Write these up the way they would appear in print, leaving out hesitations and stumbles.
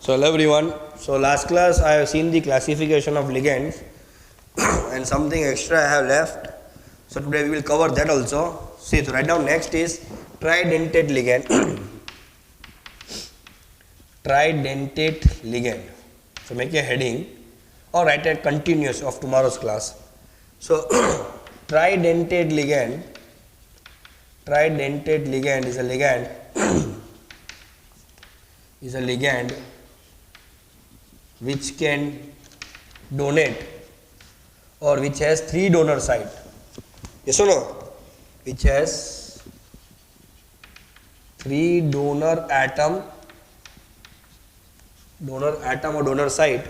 So hello everyone. So last class I have seen the classification of ligands and something extra I have left. So today we will cover that also. See, so write down next is tridentate ligand. Tridentate ligand. So make a heading or write a continuous of tomorrow's class. So tridentate ligand is a ligand which can donate or which has 3 donor site. Yes or no? Which has 3 donor atom or donor site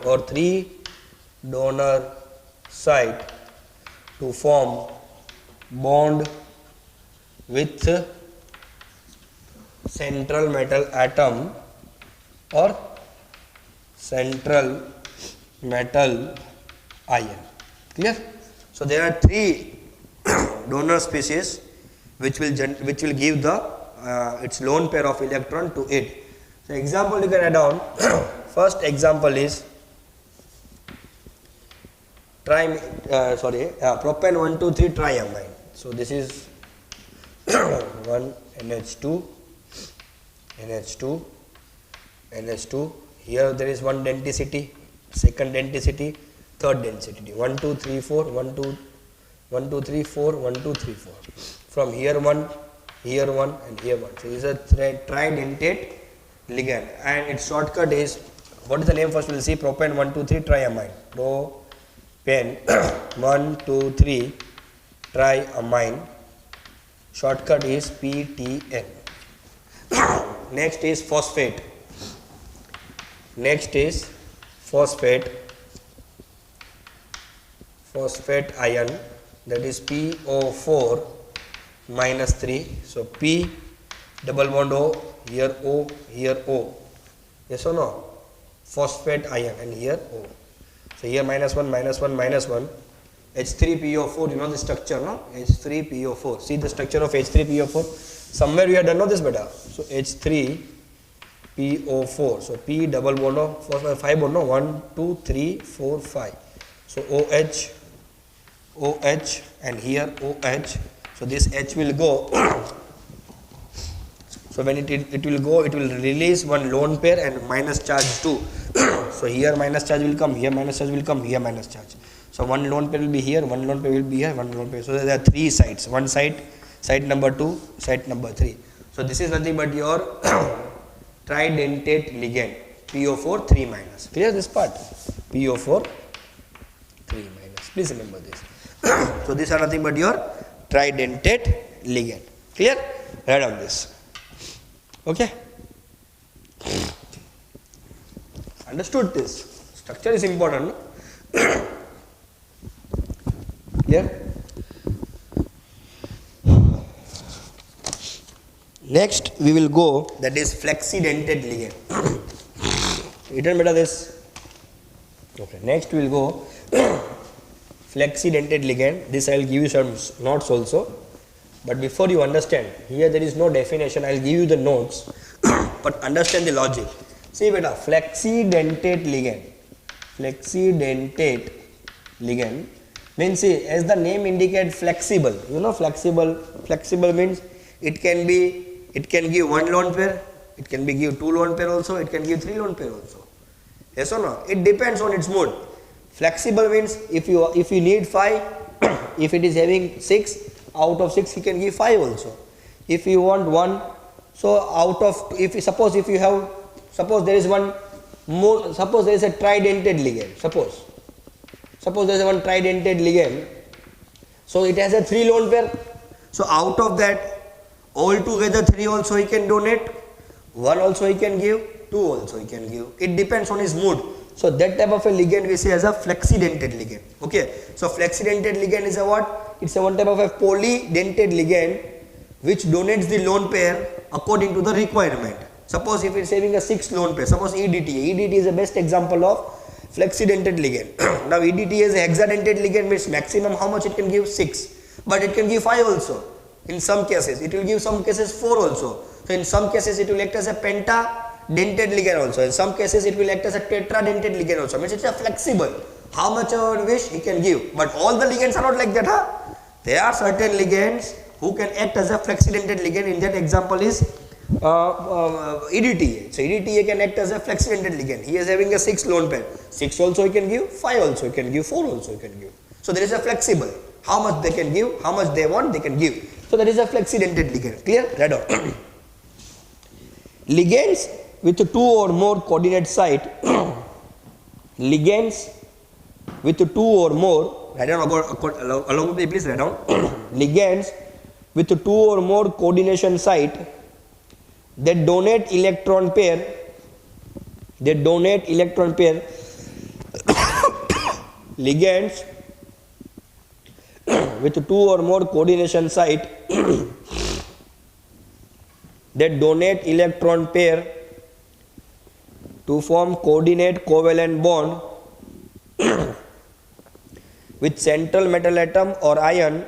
or 3 donor site to form bond with central metal atom or central metal ion. Clear? So there are 3 donor species which will give the its lone pair of electron to it. So example you can add on. First example is propane 1,2,3 triamine. So this is 1 NH2 NH2 NH2. Here there is one density, second density, third density. 1 2 3 4 1 2 1 2 3 4 1 2 3 4. From here 1 and here 1. So this is a tridentate ligand and its shortcut is, what is the name first we will see? Propane 1,2,3 triamine. Propane 1,2,3 triamine. Shortcut is PTN. Next is phosphate. Phosphate ion, that is PO4 minus 3. So P double bond O, here O, here O. Yes or no? Phosphate ion and here O. So here minus 1, H3PO4, you know the structure, no? H3PO4. See the structure of H3PO4. Somewhere we have done, know this beta. So H3PO4. So P double bond O, 5 bond, no? 1, 2, 3, 4, 5. So OH and here OH. So this H will go. So when it will go, it will release one lone pair and minus charge 2. So here minus charge will come, here minus charge will come, here minus charge. So one lone pair will be here, one lone pair will be here, one lone pair. So there are 3 sites. One site number 2, site number 3. So this is nothing but your tridentate ligand, PO4 3 minus. Clear this part? PO4 3 minus. Please remember this. So these are nothing but your tridentate ligand. Clear? Write down this. Okay? Understood this? Structure is important, no? Clear? Next we will go, that is flexidentate ligand. Written better this. Okay. Next we will go flexidentate ligand. This I will give you some notes also. But before you understand, here there is no definition. I will give you the notes, but understand the logic. See beta, flexidentate ligand means, see, as the name indicates, flexible. You know flexible means it can give 1 lone pair, it can be give 2 lone pair also, it can give 3 lone pair also. Yes or no? It depends on its mood. Flexible means if you need 5, if it is having 6, out of 6 he can give 5 also. If you want 1, so out of, suppose there is one more, suppose there is a tridentate ligand, suppose there is one tridentate ligand, so it has a 3 lone pair. So out of that, all together 3 also he can donate, 1 also he can give, 2 also he can give. It depends on his mood. So that type of a ligand we say as a flexidentate ligand. Okay. So flexidentate ligand is a what? It's a one type of a polydentate ligand which donates the lone pair according to the requirement. Suppose if it's having a 6 lone pair, suppose EDTA is the best example of flexidentate ligand. Now EDTA is a hexadentate ligand, means maximum how much it can give? 6. But it can give 5 also. In some cases, it will give some cases 4 also. So in some cases, it will act as a penta dentate ligand also. In some cases, it will act as a tetradentate ligand also. Means it's a flexible. How much our wish he can give. But all the ligands are not like that, huh? There are certain ligands who can act as a flexidentate ligand. In that example is EDTA. So EDTA can act as a flexidentate ligand. He is having a 6 lone pair. 6 also he can give, 5 also he can give, 4 also he can give. So there is a flexible. How much they can give, how much they want, they can give. So that is a flexidentate ligand. Clear? Right on. Ligands with 2 or more coordinate site. Ligands with 2 or more. Write down along with me, please write down. Ligands with 2 or more coordination site that donate electron pair. Ligands with 2 or more coordination site that donate electron pair to form coordinate covalent bond with central metal atom or ion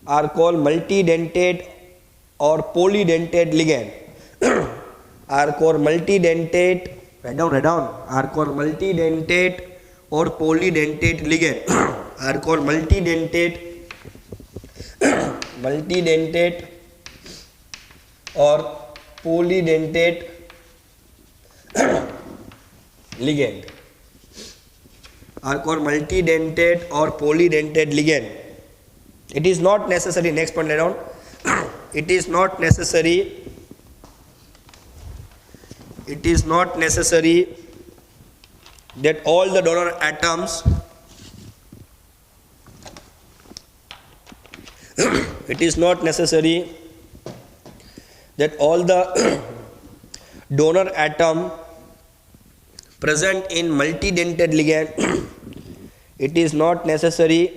are called multidentate or polydentate ligand. Are called multidentate. Write down. Are called multidentate or polydentate ligand. Are called multidentate or polydentate ligand. Are called multidentate or polydentate ligand. It is not necessary. Next point, write down. It is not necessary that all the donor atoms it is not necessary that all the donor atom present in multidentate ligand it is not necessary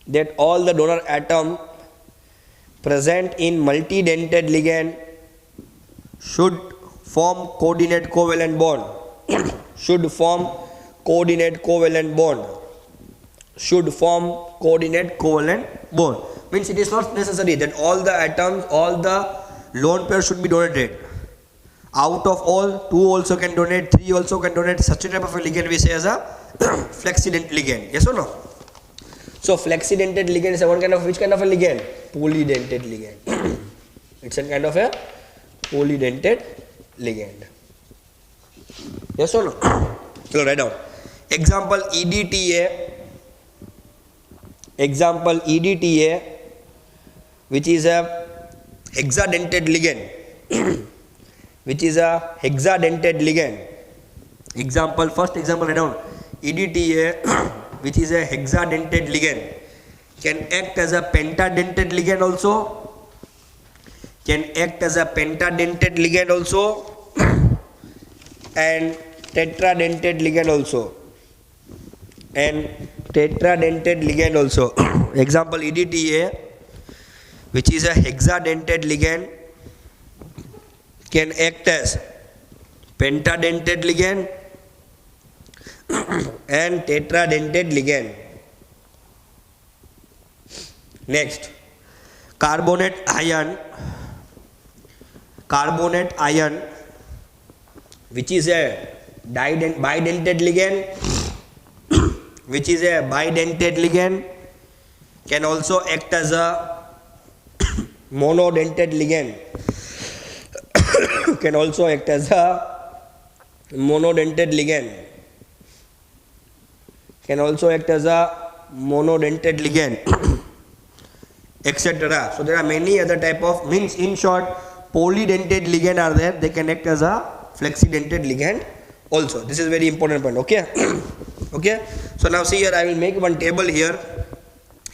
that all the donor atom present in multidentate ligand should form coordinate covalent bond. Should form coordinate covalent bond. Means it is not necessary that all the atoms, all the lone pairs should be donated. Out of all, 2 also can donate, 3 also can donate. Such a type of a ligand we say as a flexidentate ligand. Yes or no? So flexidentate ligand is which kind of a ligand? Polydentate ligand. It's a kind of a polydentate ligand. Yes or no? So write down. Example EDTA, which is a hexadentate ligand. First example write down. EDTA, which is a hexadentate ligand, can act as a pentadentate ligand also. And tetradentate ligand also. Example EDTA, which is a hexadentate ligand, can act as pentadentate ligand and tetradentate ligand. Next, carbonate ion, which is a bidentate ligand, can also act as a monodentate ligand. Etc. So there are many other type of, means in short, polydentate ligand are there. They can act as a flexidentate ligand also. This is very important point. Okay. Okay. So now see here, I will make one table here.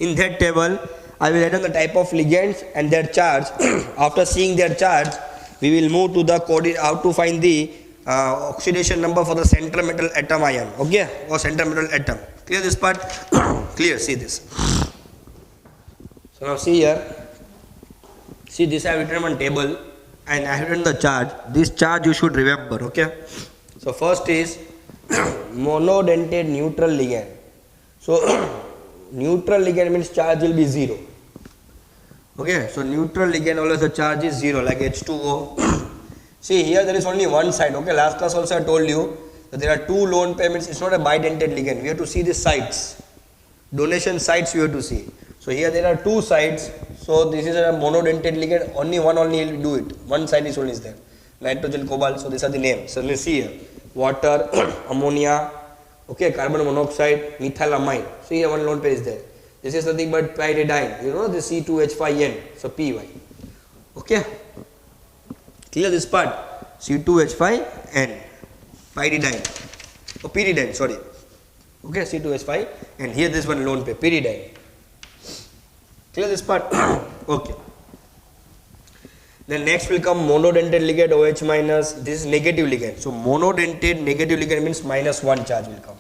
In that table, I will write down the type of ligands and their charge. After seeing their charge, we will move to the how to find the oxidation number for the central metal atom ion. Okay, or central metal atom. Clear this part? Clear. See this. So now see here. See this, I have written on table and I have written the charge. This charge you should remember. Okay. So first is monodentate neutral ligand. So neutral ligand means charge will be 0. Okay, so neutral ligand always the charge is 0 like H2O. See here there is only one side. Okay, last class also I told you that there are two lone pair means it's not a bidentate ligand. We have to see the sides. Donation sides we have to see. So here there are two sides. So this is a monodentate ligand. Only one will do it. One side is only there. Nitrogen, cobalt. So these are the names. So let's see here. Water, ammonia, okay, carbon monoxide, methylamine. So here one lone pair is there. This is nothing but pyridine. You know the C2H5N. So Py. Okay. Clear this part. C2H5N. Pyridine. Oh, pyridine. Sorry. Okay, C2H5. And here this one lone pair. Pyridine. Clear this part. Okay. Then next will come monodentate ligand OH minus. This is negative ligand. So monodentate negative ligand means -1 charge will come.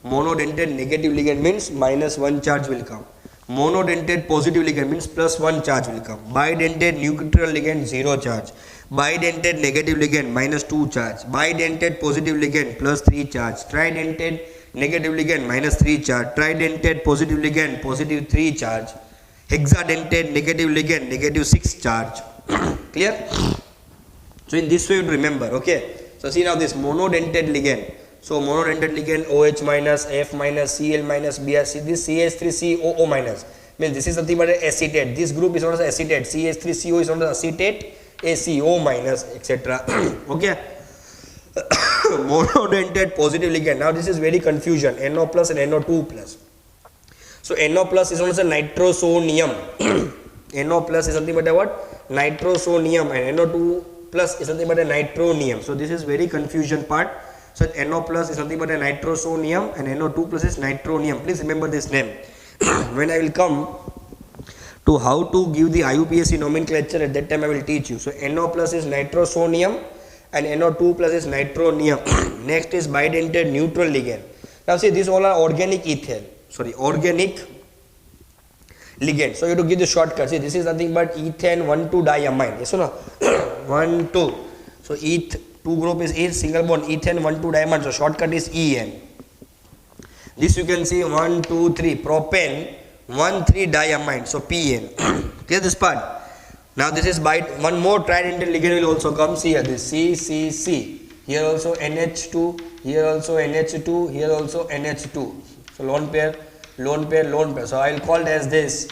Monodentate negative ligand means -1 charge will come. Monodentate positive ligand means +1 charge will come. Bidentate neutral ligand 0 charge. Bidentate negative ligand -2 charge. Bidentate positive ligand +3 charge. Tridentate negative ligand -3 charge. Tridentate positive ligand +3 charge. Hexadentate negative ligand -6 charge. Clear? So in this way you remember. Okay. So see now this monodentate ligand. So monodentate ligand OH minus, F minus, Cl minus, Br. See this CH3COO minus means this is nothing but acetate. This group is known as acetate. CH3CO is known as acetate. ACO minus, etc. Okay. Monodentate positive ligand. Now this is very confusion. NO plus and NO2 plus. So NO plus is known as a nitrosonium. NO plus is something but a what? Nitrosonium, and NO2 plus is something but a nitronium. So this is very confusion part. So NO plus is something but a nitrosonium and NO2 plus is nitronium. Please remember this name. When I will come to how to give the IUPAC nomenclature, at that time I will teach you. So NO plus is nitrosonium and NO2 plus is nitronium. Next is bidentate neutral ligand. Now see, these all are organic organic ligand. So you have to give the shortcut. See, this is nothing but ethane 1,2-diamine. Yes or no? 1,2. So eth 2 group is eth single bond ethane 1,2-diamine. So shortcut is EN. This you can see 1, 2, 3 propane 1,3-diamine. So PN. Clear this part. Now this is by one more tridentate ligand will also come. See here this CCC. Here also NH2. Here also NH2. Here also NH2. So lone pair. So I will call it as this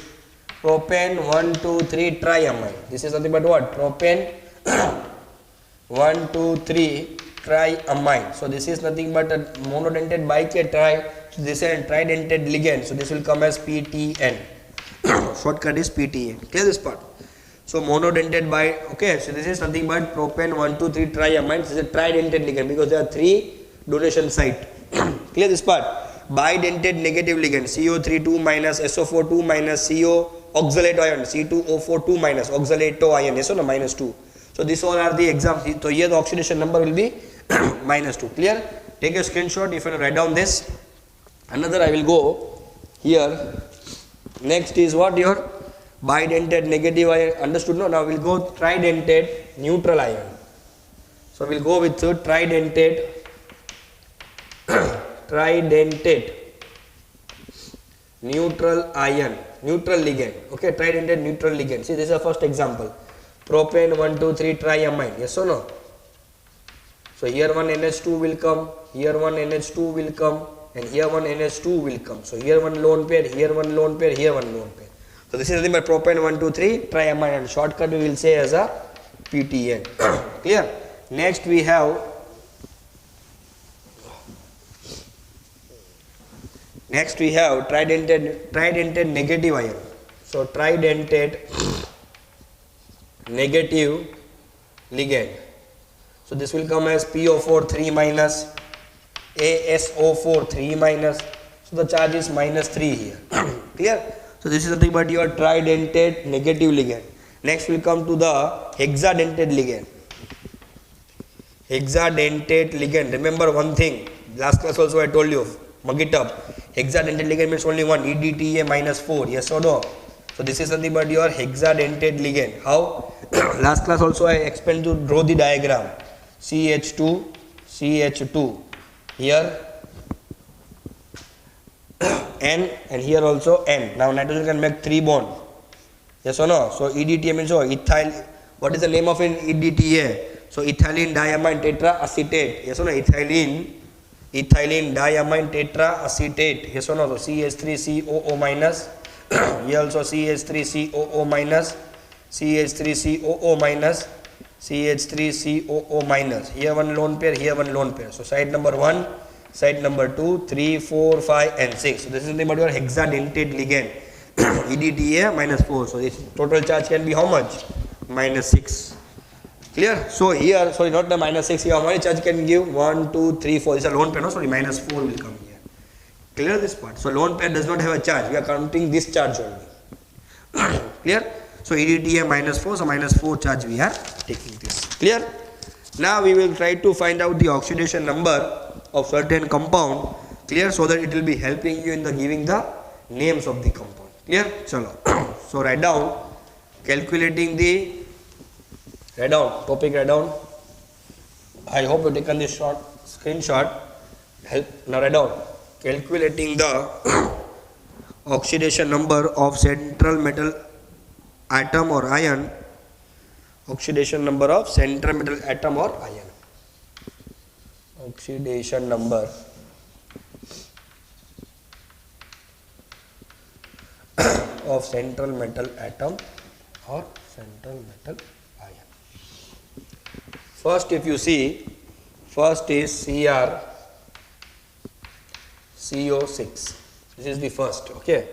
propane 1, 2, 3 triamine. This is nothing but what? Propane 1, 2, 3 triamine. So this is nothing but a monodentate biK tri. So this is a tridentate ligand. So this will come as PTN. Shortcut is PTN. Clear this part. So monodentate by, okay, so this is nothing but propane 1, 2, 3 triamine. This is a tridentate ligand because there are 3 donation site. Clear this part. Bidentate negative ligand CO3 2 minus SO4 2 minus CO oxalate ion C2O4 2 minus oxalate ion. Yes or no? -2. So these all are the examples. So here the oxidation number will be -2. Clear? Take a screenshot if you write down this. Another I will go here. Next is what? Your bidentate negative ion. Understood? No? Now we will go tridentate neutral ion. So we will go with tridentate neutral ion, neutral ligand. Okay, tridentate neutral ligand. See, this is the first example. Propane 1, 2, 3 triamine. Yes or no? So here one NH2 will come, here one NH2 will come, and here one NH2 will come. So here one lone pair, here one lone pair, here one lone pair. So this is nothing but propane 1, 2, 3 triamine, and shortcut we will say as a PTN. Clear? Next we have tridentate negative ion. So tridentate negative ligand. So this will come as PO4 3 minus, ASO4 3 minus. So the charge is -3 here. Clear? So this is nothing but your tridentate negative ligand. Next will come to the hexadentate ligand. Hexadentate ligand. Remember one thing. Last class also I told you. Mug it up. Hexadentate ligand means only one, EDTA -4. Yes or no? So this is nothing but your hexadentate ligand. How? Last class also I explained to draw the diagram. CH2, CH2. Here N and here also N. Now nitrogen can make 3 bond. Yes or no? So EDTA means what? Ethyl. What is the name of an EDTA? So ethylene diamine tetraacetate. Yes or no? Ethylene diamine tetraacetate. Yes or no? So CH3COO minus. Here also CH3COO minus. CH3COO minus. CH3COO minus. Here one lone pair, here one lone pair. So side number 1, side number 2, 3, 4, 5 and 6. So this is nothing but your hexadentate ligand. EDTA minus 4. So this total charge can be how much? Minus 6. Clear? So here, sorry, not the minus 6 here. How many charge can give? 1, 2, 3, 4. This is a lone pair, no? Sorry, minus 4 will come here. Clear this part? So lone pair does not have a charge. We are counting this charge only. Clear? So EDTA minus 4. So minus 4 charge we are taking this. Clear? Now we will try to find out the oxidation number of certain compound. Clear? So that it will be helping you in the giving the names of the compound. Clear? Chalo. So write down, calculating the, write down, topic write down. I hope you taken this short screenshot. Help. Now write down, calculating the oxidation number of central metal atom or ion. Oxidation number of central metal atom or ion. Oxidation number of central metal atom or central metal ion. First, if you see, first is Cr CO6. This is the first. Okay.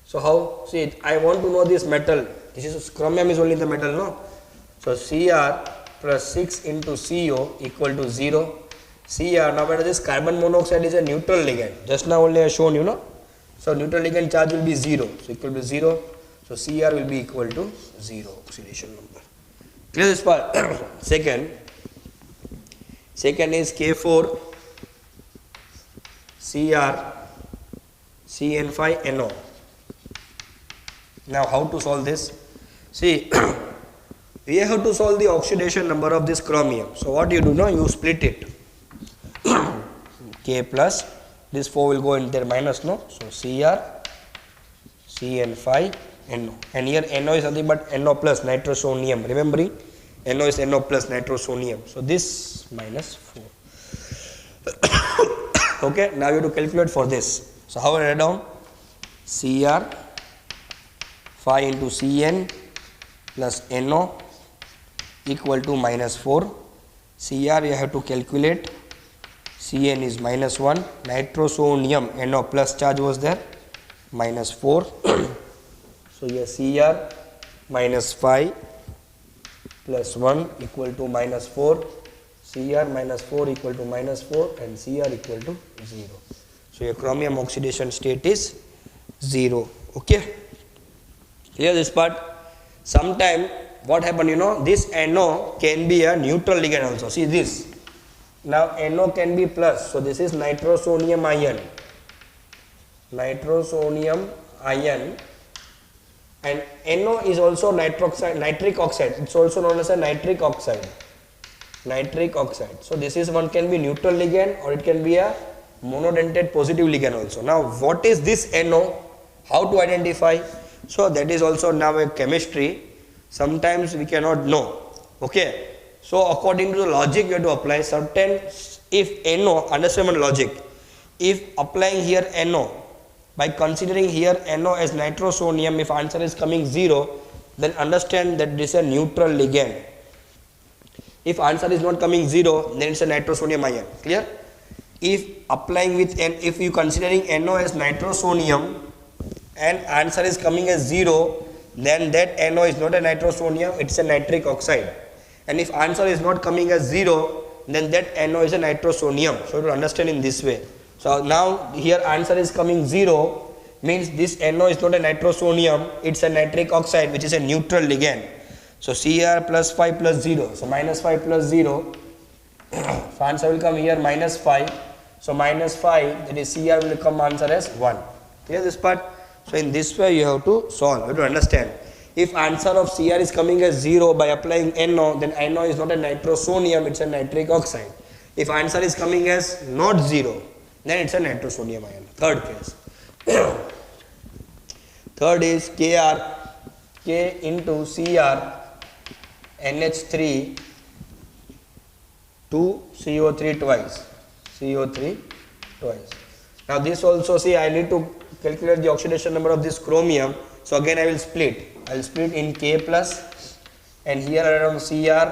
So how? See, I want to know this metal. This is chromium is only the metal, no? So Cr plus 6 into CO equal to 0. Cr, now what is this? Carbon monoxide is a neutral ligand. Just now only I shown you, know. So neutral ligand charge will be 0. So equal to 0. So Cr will be equal to 0 oxidation number. Clear this part? Second is K4 Cr CN5NO. Now how to solve this? See, we have to solve the oxidation number of this chromium. So what you do now, you split it. K plus, this 4 will go in there minus, no? So Cr CN5 NO. And here NO is nothing but NO plus nitrosonium. Remembering, NO is NO plus nitrosonium. So this minus 4. Okay, now you have to calculate for this. So how will I write down? Cr 5 into Cn plus NO equal to minus 4. Cr you have to calculate. Cn is minus 1. Nitrosonium NO plus charge was there. Minus 4. So here Cr minus 5 plus 1 equal to minus 4. Cr minus 4 equal to minus 4 and Cr equal to 0. So your chromium oxidation state is 0. Okay. Clear this part? Sometime what happen, you know, this NO can be a neutral ligand also. See this. Now NO can be plus. So this is nitrosonium ion. Nitrosonium ion. And NO is also nitric oxide. It's also known as a nitric oxide. Nitric oxide. So this is one can be neutral ligand or it can be a monodentate positive ligand also. Now what is this NO? How to identify? So that is also now a chemistry. Sometimes we cannot know. Okay. So according to the logic you have to apply certain, if NO, understand my logic. If applying here NO, by considering here NO as nitrosonium, if answer is coming 0, then understand that this is a neutral ligand. If answer is not coming 0, then it's a nitrosonium ion. Clear? If applying with if you considering NO as nitrosonium and answer is coming as 0, then that NO is not a nitrosonium, it's a nitric oxide. And if answer is not coming as 0, then that NO is a nitrosonium. So to understand in this way. So now here answer is coming 0, means this NO is not a nitrosonium, it's a nitric oxide which is a neutral ligand. So Cr plus 5 plus 0. So minus 5 plus 0. So answer will come here minus 5. So minus 5, that is Cr will come answer as 1. Clear this part? So in this way you have to solve, you have to understand. If answer of Cr is coming as 0 by applying NO, then NO is not a nitrosonium, it's a nitric oxide. If answer is coming as not 0, then it's a nitrosonium ion. Third case. Third is Kr, K into Cr NH3 to CO3 twice, CO3 twice. Now this also, see, I need to calculate the oxidation number of this chromium, so again I will split. I will split in K plus, and here around Cr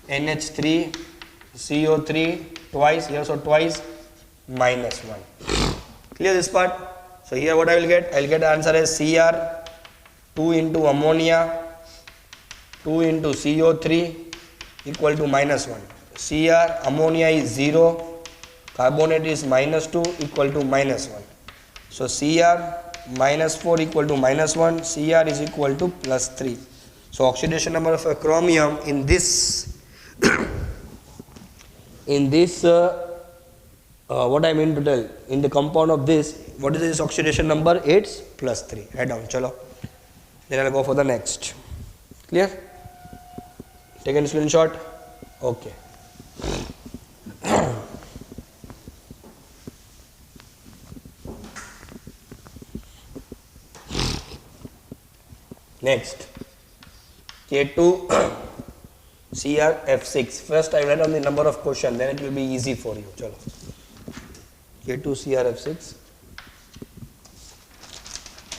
NH3 CO3 twice, here so twice minus 1. Clear this part? So here what I will get? I will get the answer as Cr 2 into ammonia 2 into CO3 equal to minus 1. Cr, ammonia is 0, carbonate is minus 2 equal to minus 1. So Cr minus 4 equal to minus 1, Cr is equal to plus 3. So oxidation number of a chromium in this what I mean to tell, in the compound of this, what is this oxidation number? It's plus 3. Write down, chalo. Then I'll go for the next. Clear? Taken screenshot? Okay. Next, K2 CrF6. First I write down the number of question, then it will be easy for you. Chalo. K2 CrF6.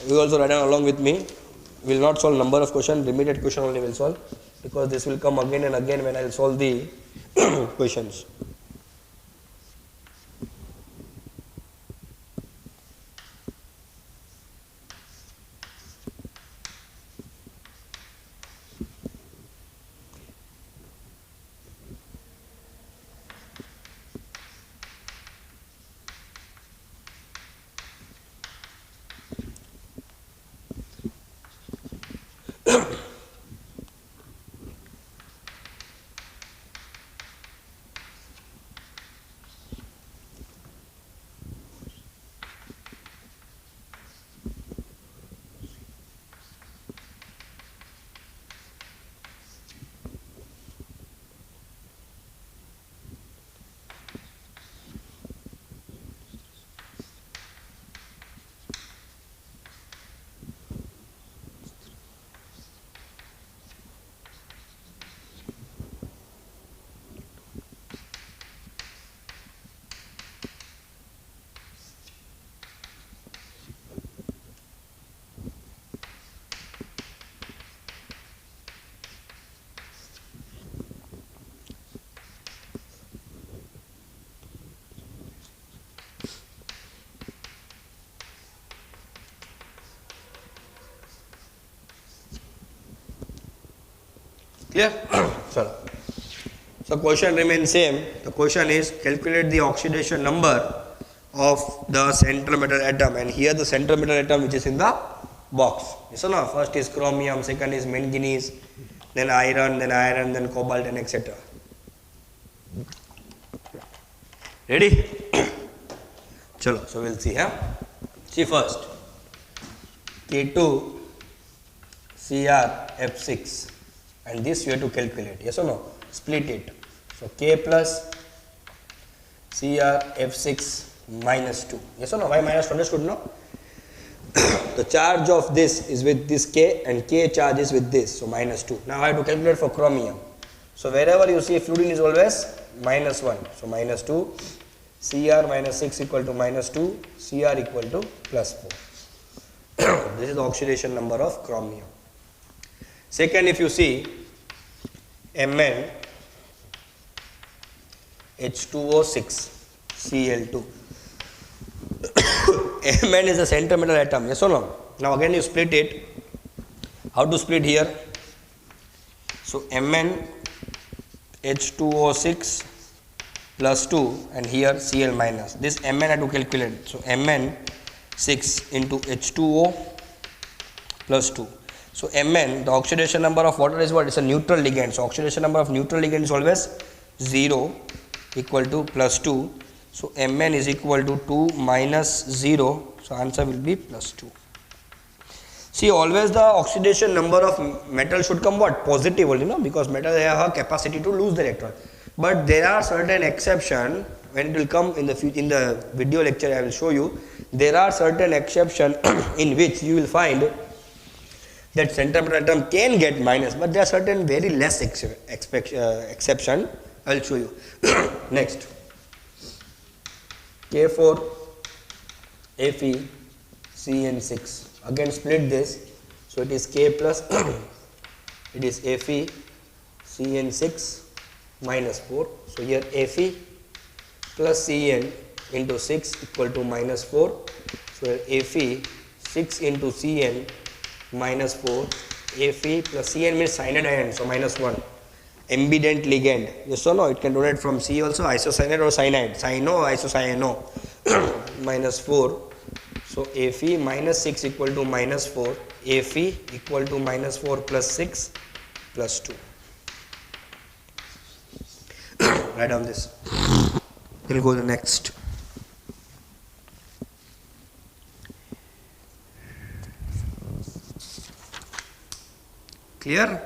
You also write down along with me. We will not solve number of question, limited question only will solve, because this will come again and again when I will solve the questions. Clear? So question remains same. The question is calculate the oxidation number of the central metal atom, and here the central metal atom which is in the box. Yes or no? First is chromium, second is manganese, then iron, then cobalt, and etc. Ready? Chalo, so we'll see. See first K2 CrF6, and this you have to calculate. Yes or no? Split it. So K plus CrF6 minus 2. Yes or no? Why minus 2? Understood, no? The charge of this is with this K, and K charge is with this, so minus 2. Now I have to calculate for chromium. So wherever you see fluorine is always minus 1. So minus 2, Cr minus 6 equal to minus 2, Cr equal to plus 4. This is the oxidation number of chromium. Second, if you see Mn H2O6 Cl2. Mn is a center metal atom, yes or no? Now again you split it. How to split here? So Mn H2O6 plus 2, and here Cl minus. This Mn I have to calculate. So Mn 6 into H2O plus 2. So Mn, the oxidation number of water is what? It's a neutral ligand. So oxidation number of neutral ligand is always 0 equal to plus 2. So Mn is equal to 2 minus 0. So answer will be plus 2. See, always the oxidation number of metal should come what? Positive only, no? Because metal have a capacity to lose the electron. But there are certain exceptions when it will come in the video lecture. I will show you there are certain exceptions in which you will find that center atom can get minus, but there are certain very less exception. I'll show you. Next, K4 Fe CN6. Again split this, so it is K plus it is Fe CN6 minus 4. So here Fe plus Cn into 6 equal to minus 4. So here Fe 6 into Cn minus 4. Fe plus Cn means cyanide ion, so minus 1. Ambident ligand, yes or no? It can donate from C also, isocyanide or cyanide, cyano, isocyano. Minus 4. So Fe minus 6 equal to minus 4. Fe equal to minus 4 plus 6 plus 2. Write down this. We'll go to the next. Clear?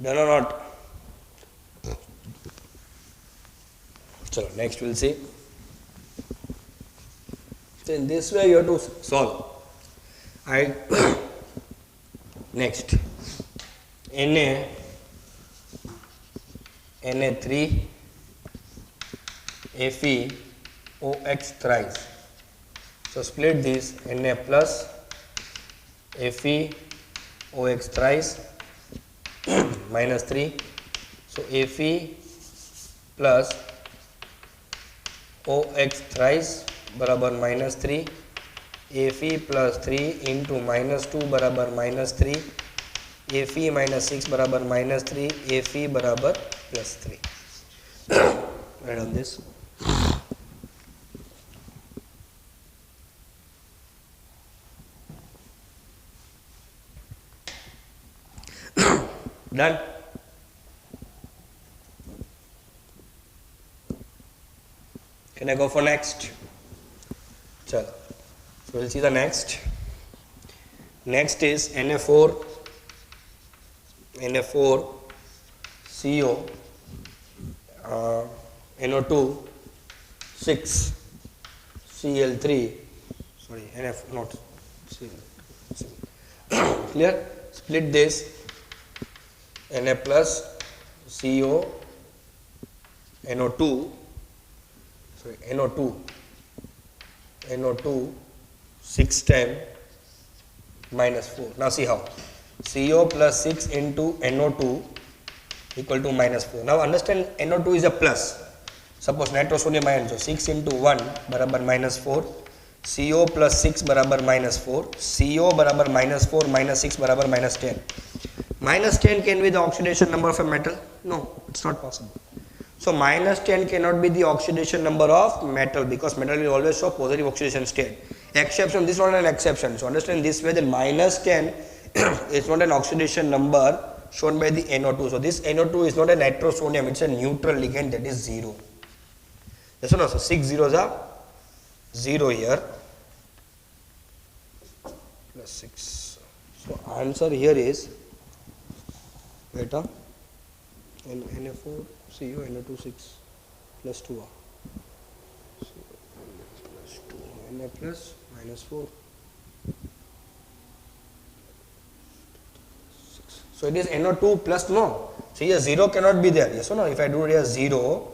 Done or not? So next we'll see. So in this way you have to solve. Next, Na3 Fe OX thrice. So split this, Na plus Fe OX thrice minus 3. So Fe plus OX thrice बराबर minus 3. Fe plus 3 into minus 2 बराबर minus 3. Fe minus 6 बराबर minus 3. Fe बराबर plus 3. Write on this. Done. Can I go for next? Chalo. So we'll see the next. Next is Na4 CO NO2 6 Cl3. Sorry, NF not Cl. Clear? Split this. Na plus CO NO2 6 times minus 4. Now see how. CO plus 6 into NO2 equal to minus 4. Now understand NO2 is a plus. Suppose nitrosodium ion. So 6 into 1 बराबर minus 4. CO plus 6 बराबर minus 4. CO बराबर minus 4 minus 6 बराबर minus 10. Minus 10 can be the oxidation number of a metal? No, it's not possible. So minus 10 cannot be the oxidation number of metal because metal will always show positive oxidation state. Exception, this is not an exception. So understand this way that minus 10 is not an oxidation number shown by the NO2. So this NO2 is not a nitrosonium, it's a neutral ligand, that is 0. Yes or no? So 6 zeros are 0 here plus 6. So answer here is beta Na4 CO NO2 6 plus 2 plus 2 Na plus minus 4 6. So it is NO2 plus no. So here 0 cannot be there. Yes or no? If I do here 0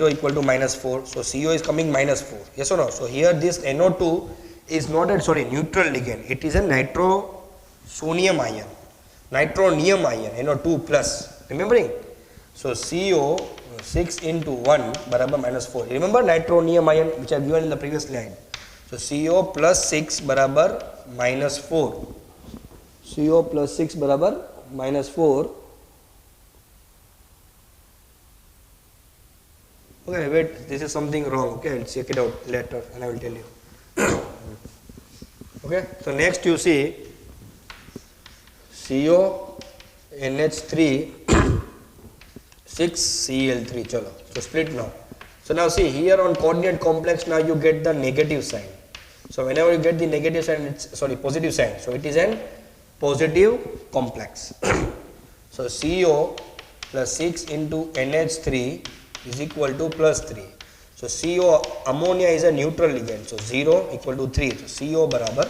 equal to minus 4. So CO is coming minus 4. Yes or no? So here this NO2 is not a neutral ligand. It is a nitrosonium ion. Nitronium ion, NO2 plus. Remembering? So CO 6 into 1 barabar minus 4. Remember nitronium ion which I have given in the previous slide. So CO plus 6 barabar minus 4. CO plus 6 barabar minus 4. Okay, wait, this is something wrong. Okay, I'll check it out later and I will tell you. Okay, so next you see CO NH3 6 Cl3. Chalo. So split now. So now see here on coordinate complex, now you get the negative sign. So whenever you get the negative sign, it's positive sign. So it is an positive complex. So CO plus 6 into NH3 is equal to plus 3. So CO ammonia is a neutral ligand. So 0 equal to 3. So CO barabar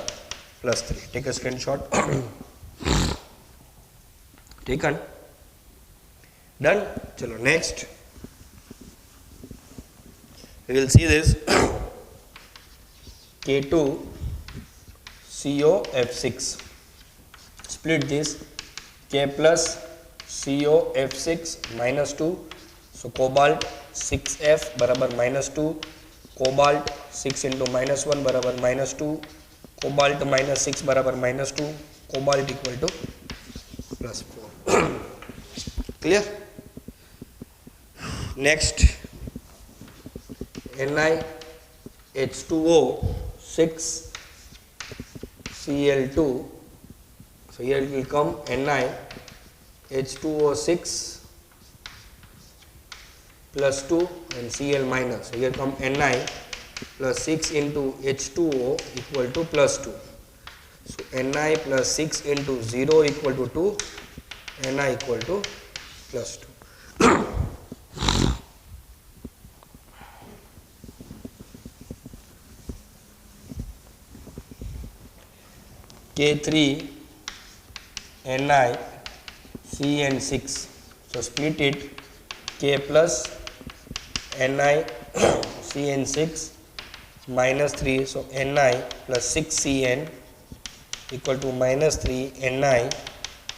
plus 3. Take a screenshot. Taken. Done. Chalo, next. We will see this. K2 COF6. Split this. K plus COF6 minus 2. So cobalt 6F barabar minus 2. Cobalt 6 into minus 1 barabar minus 2. Cobalt minus 6 barabar minus 2. Cobalt equal to plus 4. Clear? Next, NiH2O 6 Cl2. So here it will come NiH2O6 plus 2 and Cl minus. So here come Ni plus 6 into H2O equal to plus 2. So Ni plus 6 into 0 equal to 2. Ni equal to plus 2. K3 Ni CN6. So split it. K plus Ni CN6 minus 3. So Ni plus 6 Cn equal to minus 3 Ni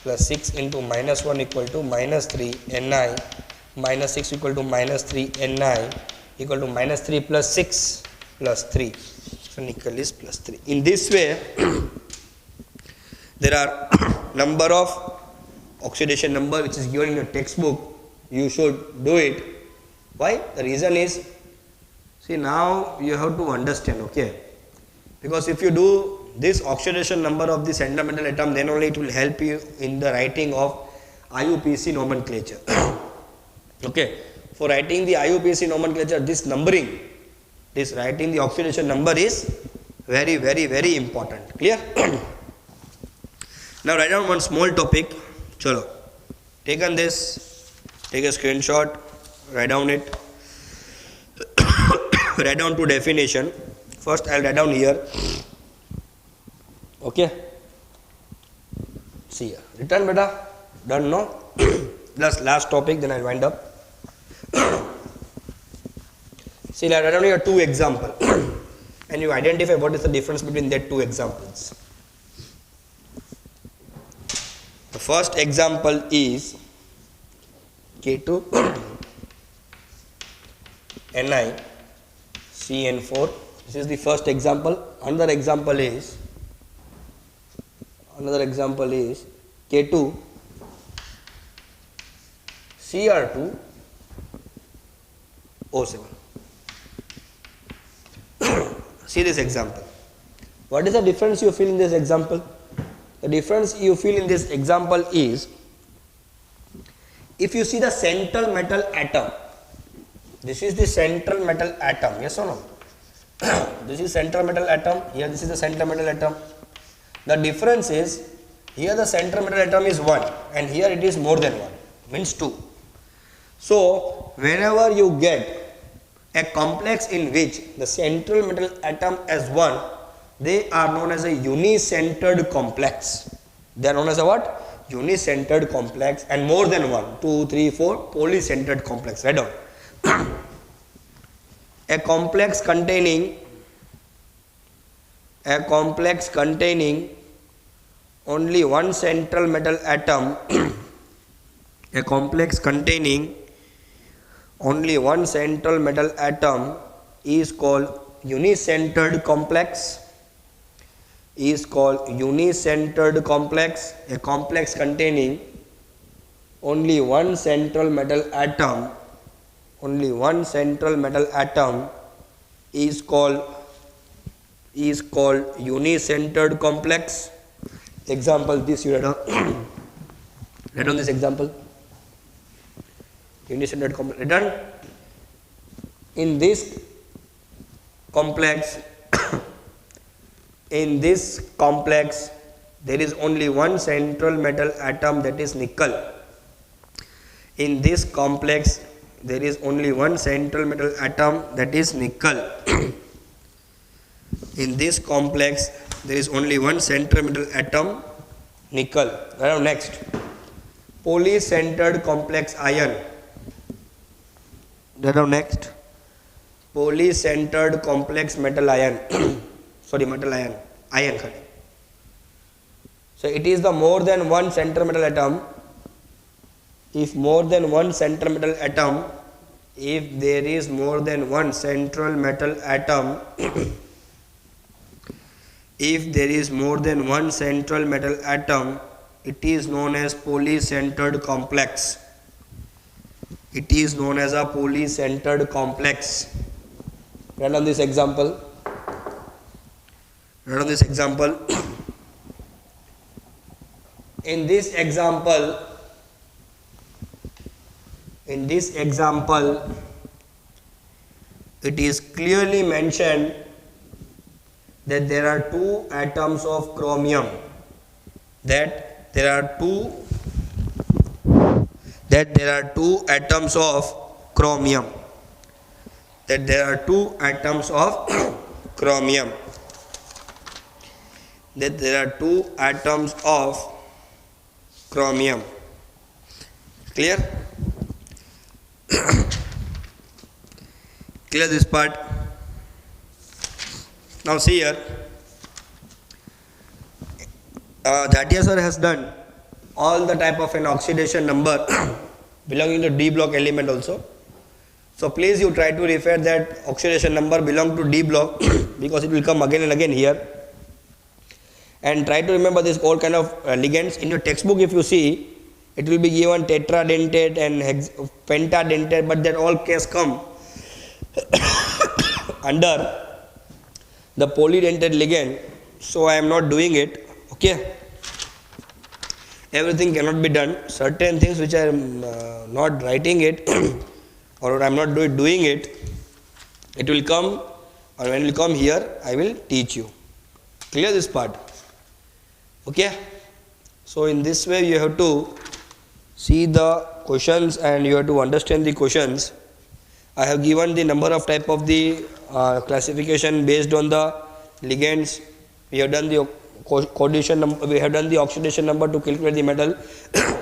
plus 6 into minus 1 equal to minus 3 Ni minus 6 equal to minus 3 Ni equal to minus 3 plus 6 plus 3. So nickel is plus 3. In this way, there are number of oxidation number which is given in your textbook. You should do it. Why? The reason is, see, now you have to understand, okay? Because if you do this oxidation number of the center metal atom, then only it will help you in the writing of IUPAC nomenclature. Okay? For writing the IUPAC nomenclature, this numbering, this writing the oxidation number is very, very, very important. Clear? Now write down one small topic. Chalo. Take on this, take a screenshot, write down it. Write down to definition. First I will write down here. Okay. See here. Written beta? Done, no? Last topic, then I will wind up. See, I write down here 2 examples. And you identify what is the difference between that 2 examples. The first example is K2 Ni CN4. This is the first example. Another example is K2 Cr2 O7. See this example. What is the difference you feel in this example? The difference you feel in this example is, if you see the central metal atom, this is the central metal atom, yes or no? This is central metal atom, here this is the central metal atom. The difference is, here the central metal atom is 1 and here it is more than 1, means 2. So, whenever you get a complex in which the central metal atom is 1, they are known as a unicentered complex. They are known as a what? Unicentered complex, and more than 1, 2, 3, 4, polycentered complex. Write down. A complex containing only one central metal atom a complex containing only one central metal atom is called unicentered complex. Is called unicentered complex. A complex containing only one central metal atom is called unicentered complex. Example, this you read on. Read on this example. Unicentered complex. Written in this complex. In this complex, there is only one central metal atom, that is nickel. In this complex, there is only one central metal atom, that is nickel. In this complex, there is only one central metal atom, nickel. Now next, polycentered complex ion. Now next, polycentered complex metal ion. Sorry, metal ion. Ion. So it is the more than one central metal atom. If more than one central metal atom, if there is more than one central metal atom, if there is more than one central metal atom, it is known as polycentered complex. It is known as a polycentered complex. Write on this example. Write on this example. In this example, it is clearly mentioned that there are two atoms of chromium. That there are two atoms of chromium. That there are two atoms of chromium. That there are two atoms of chromium. Clear? Clear this part? Now see here, Jatia sir has done all the type of an oxidation number belonging to D block element also. So please you try to refer that oxidation number belong to D block because it will come again and again here. And try to remember this all kind of ligands. In your textbook if you see, it will be given tetradentate and pentadentate, but that all case come under the polydentate ligand. So I am not doing it. Okay. Everything cannot be done. Certain things which I am not writing it or I am not doing it, it will come, or when it will come here, I will teach you. Clear this part? Okay. So in this way you have to see the questions and you have to understand the questions. I have given the number of type of the classification based on the ligands. We have done the coordination number, we have done the oxidation number to calculate the metal.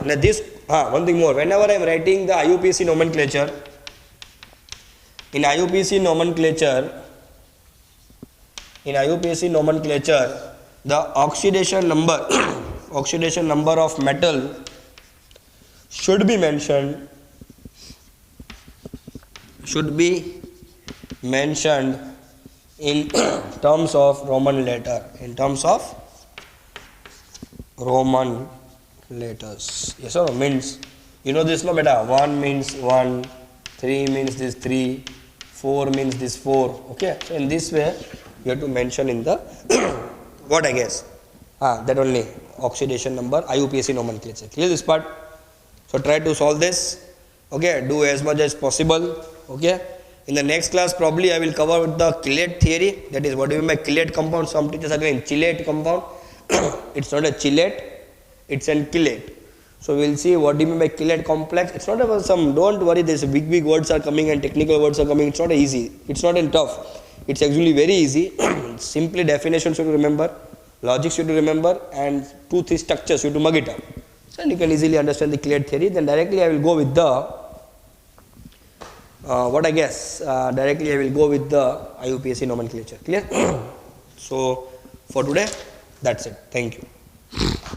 Now this, one thing more, whenever I am writing the IUPAC nomenclature, in IUPAC nomenclature, the oxidation number of metal should be mentioned in terms of Roman letter, in terms of Roman letters. Yes or no? Means, you know this no beta, 1 means 1, 3 means this 3, 4 means this 4. Okay, so in this way you have to mention in the what I guess, that only oxidation number, IUPAC nomenclature. Clear this part? So try to solve this. Okay, do as much as possible. Okay, in the next class probably I will cover the chelate theory, that is what do you mean by chelate compound. Some teachers again chelate compound. It's not a chelate, it's an chelate. So we will see what do you mean by chelate complex. It's not about some, don't worry, these big words are coming and technical words are coming. It's not easy, it's not in tough, it's actually very easy. Simply definitions you have to remember, logics you have to remember, and 2-3 structures you have to mug it up. And you can easily understand the chelate theory. Then directly I will go with the directly I will go with the IUPAC nomenclature. Clear? So for today, that's it. Thank you.